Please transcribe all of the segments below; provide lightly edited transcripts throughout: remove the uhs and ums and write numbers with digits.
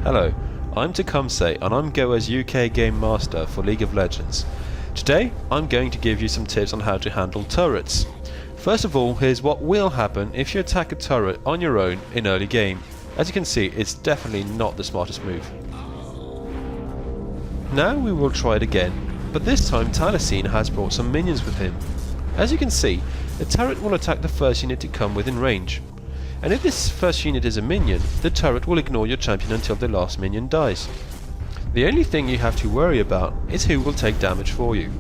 Hello, I'm Tecumseh and I'm Goa's UK Game Master for League of Legends. Today I'm going to give you some tips on how to handle turrets. First of all, here's what will happen if you attack a turret on your own in early game. As you can see, it's definitely not the smartest move. Now we will try it again, but this time Taliesin has brought some minions with him. As you can see, the turret will attack the first unit to come within range. And if this first unit is a minion, the turret will ignore your champion until the last minion dies. The only thing you have to worry about is who will take damage for you.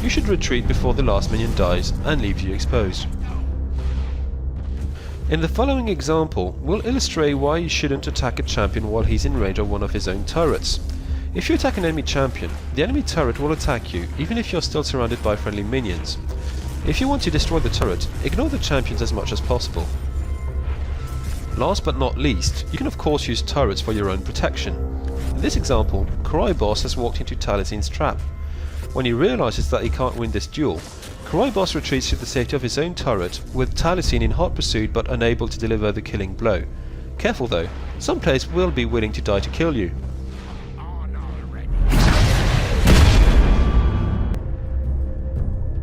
You should retreat before the last minion dies and leave you exposed. In the following example, we'll illustrate why you shouldn't attack a champion while he's in range of one of his own turrets. If you attack an enemy champion, the enemy turret will attack you even if you're still surrounded by friendly minions. If you want to destroy the turret, ignore the champions as much as possible. Last but not least, you can of course use turrets for your own protection. In this example, Boss has walked into Taliesin's trap. When he realises that he can't win this duel, Boss retreats to the safety of his own turret, with Taliesin in hot pursuit but unable to deliver the killing blow. Careful though, some players will be willing to die to kill you.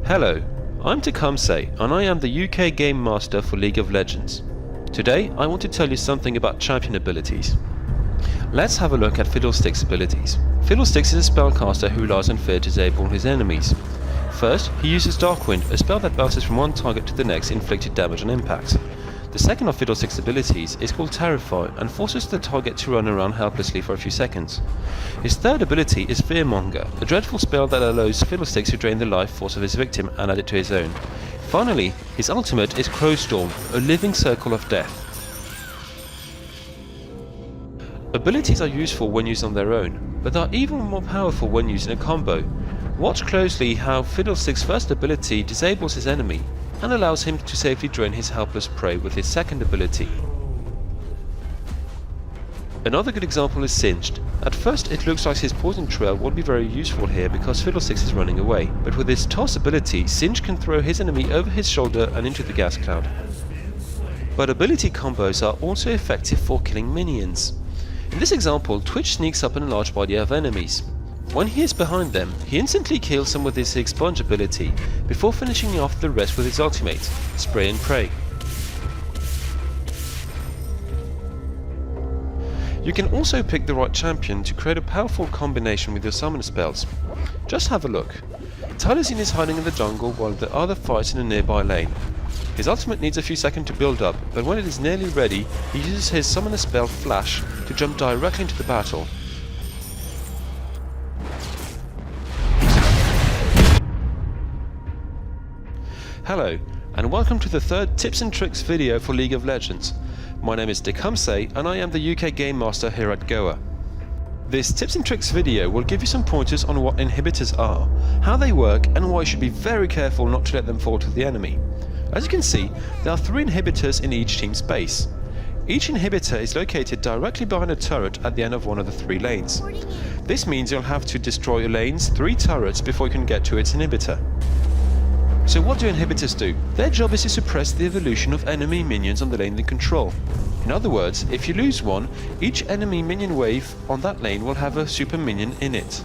Hello, I'm Tecumseh and I am the UK Game Master for League of Legends. Today I want to tell you something about champion abilities. Let's have a look at Fiddlestick's abilities. Fiddlesticks is a spellcaster who relies on fear to disable his enemies. First, he uses Darkwind, a spell that bounces from one target to the next, inflicted damage on impact. The second of Fiddlestick's abilities is called Terrify and forces the target to run around helplessly for a few seconds. His third ability is Fearmonger, a dreadful spell that allows Fiddlesticks to drain the life force of his victim and add it to his own. Finally, his ultimate is Crowstorm, a living circle of death. Abilities are useful when used on their own, but are even more powerful when used in a combo. Watch closely how Fiddlestick's first ability disables his enemy and allows him to safely drain his helpless prey with his second ability. Another good example is Singed. At first it looks like his poison trail would be very useful here because Fiddlesticks is running away, but with his toss ability, Singed can throw his enemy over his shoulder and into the gas cloud. But ability combos are also effective for killing minions. In this example, Twitch sneaks up on a large body of enemies. When he is behind them, he instantly kills them with his Expunge ability, before finishing off the rest with his ultimate, Spray and Pray. You can also pick the right champion to create a powerful combination with your summon spells. Just have a look. Taliesin is hiding in the jungle while the other fights in a nearby lane. His ultimate needs a few seconds to build up, but when it is nearly ready, he uses his summoner spell Flash to jump directly into the battle. Hello, and welcome to the third tips and tricks video for League of Legends. My name is Tecumseh and I am the UK Game Master here at Goa. This tips and tricks video will give you some pointers on what inhibitors are, how they work and why you should be very careful not to let them fall to the enemy. As you can see, there are 3 inhibitors in each team's base. Each inhibitor is located directly behind a turret at the end of one of the 3 lanes. This means you'll have to destroy a lane's 3 turrets before you can get to its inhibitor. So what do inhibitors do? Their job is to suppress the evolution of enemy minions on the lane they control. In other words, if you lose one, each enemy minion wave on that lane will have a super minion in it.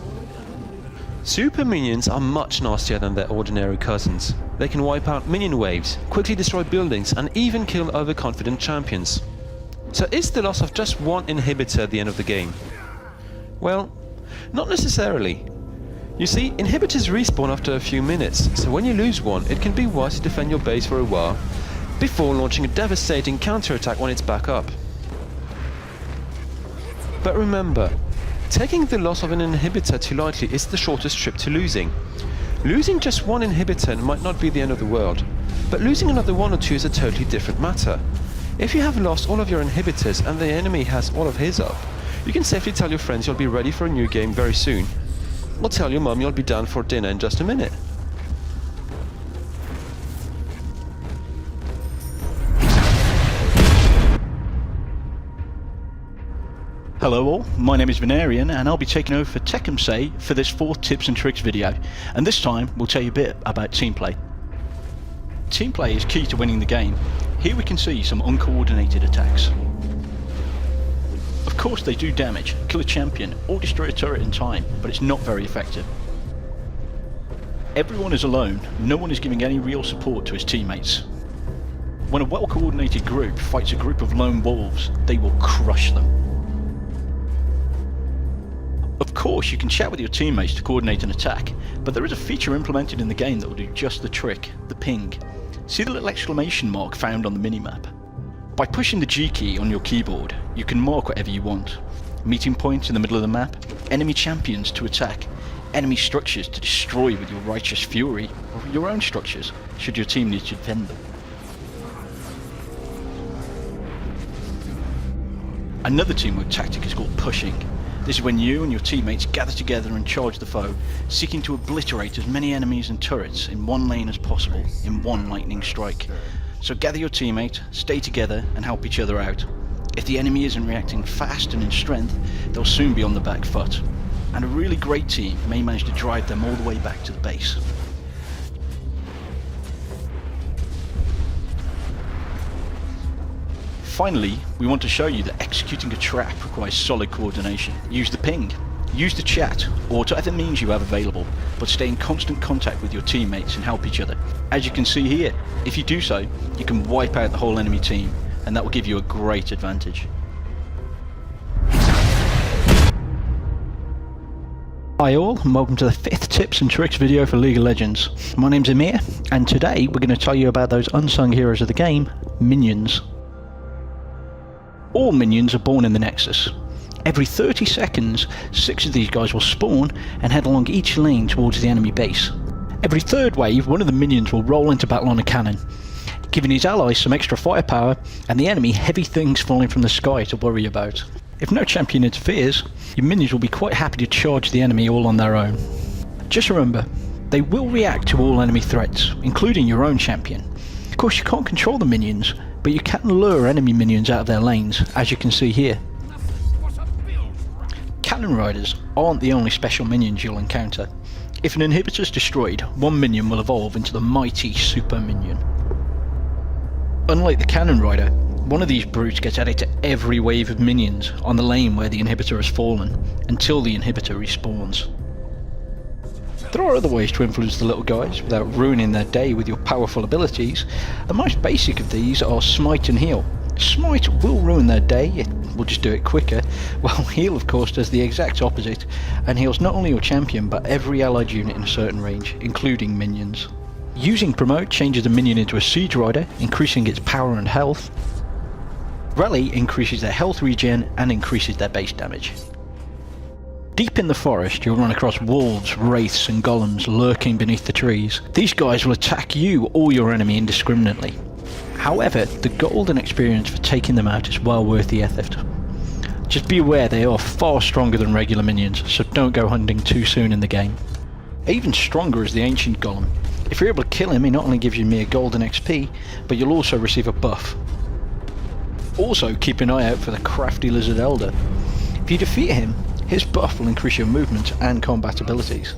Super minions are much nastier than their ordinary cousins. They can wipe out minion waves, quickly destroy buildings and even kill overconfident champions. So is the loss of just one inhibitor the end of the game? Well, not necessarily. You see, inhibitors respawn after a few minutes, so when you lose one, it can be wise to defend your base for a while, before launching a devastating counterattack when it's back up. But remember, taking the loss of an inhibitor too lightly is the shortest trip to losing. Losing just one inhibitor might not be the end of the world, but losing another 1 or 2 is a totally different matter. If you have lost all of your inhibitors and the enemy has all of his up, you can safely tell your friends you'll be ready for a new game very soon. Or tell your mum you'll be down for dinner in just a minute. Hello all, my name is Venarian and I'll be taking over for Tecumseh for this 4 tips and tricks video, and this time we'll tell you a bit about team play. Team play is key to winning the game. Here we can see some uncoordinated attacks. Of course they do damage, kill a champion, or destroy a turret in time, but it's not very effective. Everyone is alone, no one is giving any real support to his teammates. When a well-coordinated group fights a group of lone wolves, they will crush them. Of course you can chat with your teammates to coordinate an attack, but there is a feature implemented in the game that will do just the trick, the ping. See the little exclamation mark found on the minimap? By pushing the G key on your keyboard, you can mark whatever you want. Meeting points in the middle of the map, enemy champions to attack, enemy structures to destroy with your righteous fury, or your own structures, should your team need to defend them. Another teamwork tactic is called pushing. This is when you and your teammates gather together and charge the foe, seeking to obliterate as many enemies and turrets in one lane as possible in one lightning strike. So gather your teammates, stay together and help each other out. If the enemy isn't reacting fast and in strength, they'll soon be on the back foot. And a really great team may manage to drive them all the way back to the base. Finally, we want to show you that executing a trap requires solid coordination. Use the ping, use the chat, or whatever means you have available, but stay in constant contact with your teammates and help each other. As you can see here, if you do so, you can wipe out the whole enemy team, and that will give you a great advantage. Hi all, and welcome to the 5th tips and tricks video for League of Legends. My name's Amir, and today we're going to tell you about those unsung heroes of the game, minions. All minions are born in the Nexus. Every 30 seconds, 6 of these guys will spawn and head along each lane towards the enemy base. Every third wave, one of the minions will roll into battle on a cannon, giving his allies some extra firepower and the enemy heavy things falling from the sky to worry about. If no champion interferes, your minions will be quite happy to charge the enemy all on their own. Just remember, they will react to all enemy threats, including your own champion. Of course you can't control the minions, but you can lure enemy minions out of their lanes, as you can see here. Cannon Riders aren't the only special minions you'll encounter. If an inhibitor is destroyed, one minion will evolve into the mighty Super Minion. Unlike the Cannon Rider, one of these brutes gets added to every wave of minions on the lane where the inhibitor has fallen, until the inhibitor respawns. There are other ways to influence the little guys without ruining their day with your powerful abilities. The most basic of these are Smite and Heal. Smite will ruin their day, it will just do it quicker, while Heal of course does the exact opposite, and heals not only your champion but every allied unit in a certain range, including minions. Using Promote changes the minion into a Siege Rider, increasing its power and health. Rally increases their health regen and increases their base damage. Deep in the forest, you'll run across wolves, wraiths and golems lurking beneath the trees. These guys will attack you or your enemy indiscriminately. However, the gold and experience for taking them out is well worth the effort. Just be aware they are far stronger than regular minions, so don't go hunting too soon in the game. Even stronger is the Ancient Golem. If you're able to kill him, he not only gives you mere gold and XP, but you'll also receive a buff. Also keep an eye out for the crafty Lizard Elder. If you defeat him, his buff will increase your movement and combat abilities.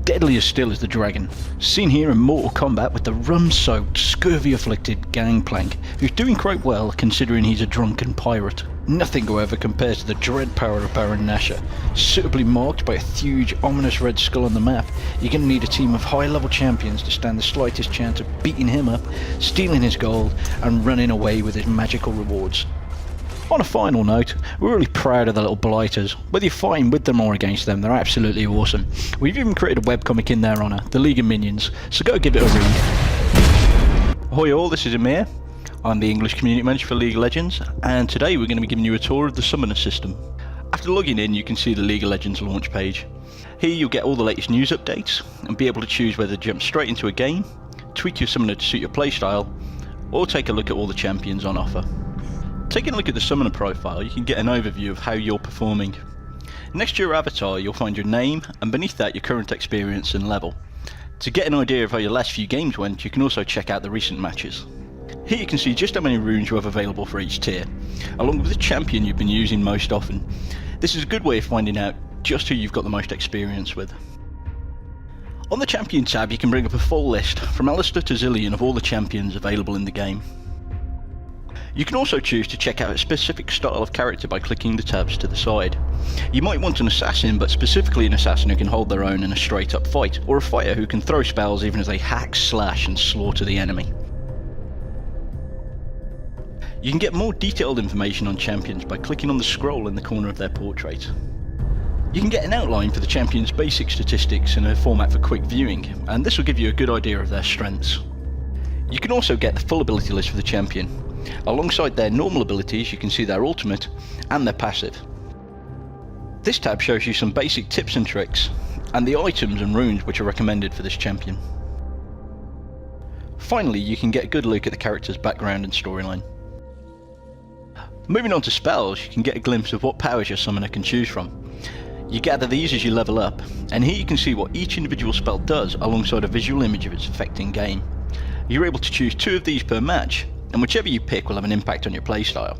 Deadlier still is the Dragon, seen here in Mortal Kombat with the rum-soaked, scurvy-afflicted Gangplank, who's doing quite well considering he's a drunken pirate. Nothing, however, compares to the dread power of Baron Nashor. Suitably marked by a huge, ominous red skull on the map, you're going to need a team of high-level champions to stand the slightest chance of beating him up, stealing his gold, and running away with his magical rewards. On a final note, we're really proud of the little blighters. Whether you're fighting with them or against them, they're absolutely awesome. We've even created a webcomic in their honour, The League of Minions, so go give it a read. Ahoy all, this is Amir. I'm the English Community Manager for League of Legends, and today we're going to be giving you a tour of the Summoner system. After logging in, you can see the League of Legends launch page. Here you'll get all the latest news updates, and be able to choose whether to jump straight into a game, tweak your summoner to suit your playstyle, or take a look at all the champions on offer. Taking a look at the summoner profile, you can get an overview of how you're performing. Next to your avatar, you'll find your name, and beneath that your current experience and level. To get an idea of how your last few games went, you can also check out the recent matches. Here you can see just how many runes you have available for each tier, along with the champion you've been using most often. This is a good way of finding out just who you've got the most experience with. On the champion tab, you can bring up a full list, from Alistair to Zillion, of all the champions available in the game. You can also choose to check out a specific style of character by clicking the tabs to the side. You might want an assassin, but specifically an assassin who can hold their own in a straight up fight, or a fighter who can throw spells even as they hack, slash and slaughter the enemy. You can get more detailed information on champions by clicking on the scroll in the corner of their portrait. You can get an outline for the champion's basic statistics in a format for quick viewing, and this will give you a good idea of their strengths. You can also get the full ability list for the champion. Alongside their normal abilities, you can see their ultimate and their passive. This tab shows you some basic tips and tricks, and the items and runes which are recommended for this champion. Finally, you can get a good look at the character's background and storyline. Moving on to spells, you can get a glimpse of what powers your summoner can choose from. You gather these as you level up, and here you can see what each individual spell does alongside a visual image of its effect in game. You're able to choose 2 of these per match, and whichever you pick will have an impact on your playstyle,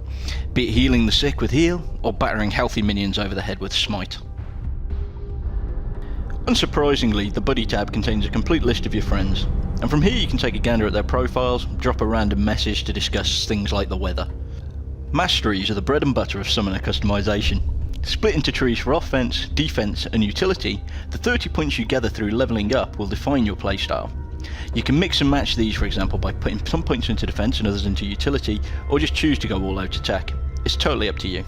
be it healing the sick with heal, or battering healthy minions over the head with smite. Unsurprisingly, the buddy tab contains a complete list of your friends, and from here you can take a gander at their profiles, drop a random message to discuss things like the weather. Masteries are the bread and butter of summoner customization. Split into trees for offense, defense and utility, the 30 points you gather through leveling up will define your playstyle. You can mix and match these, for example, by putting some points into defense and others into utility, or just choose to go all out attack. It's totally up to you.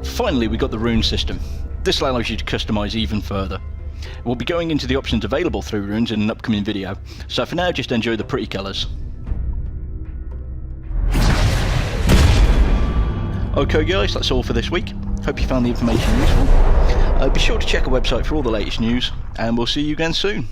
Finally, we got the rune system. This allows you to customize even further. We'll be going into the options available through runes in an upcoming video, so for now just enjoy the pretty colours. Okay guys, that's all for this week. Hope you found the information useful. Be sure to check our website for all the latest news, and we'll see you again soon.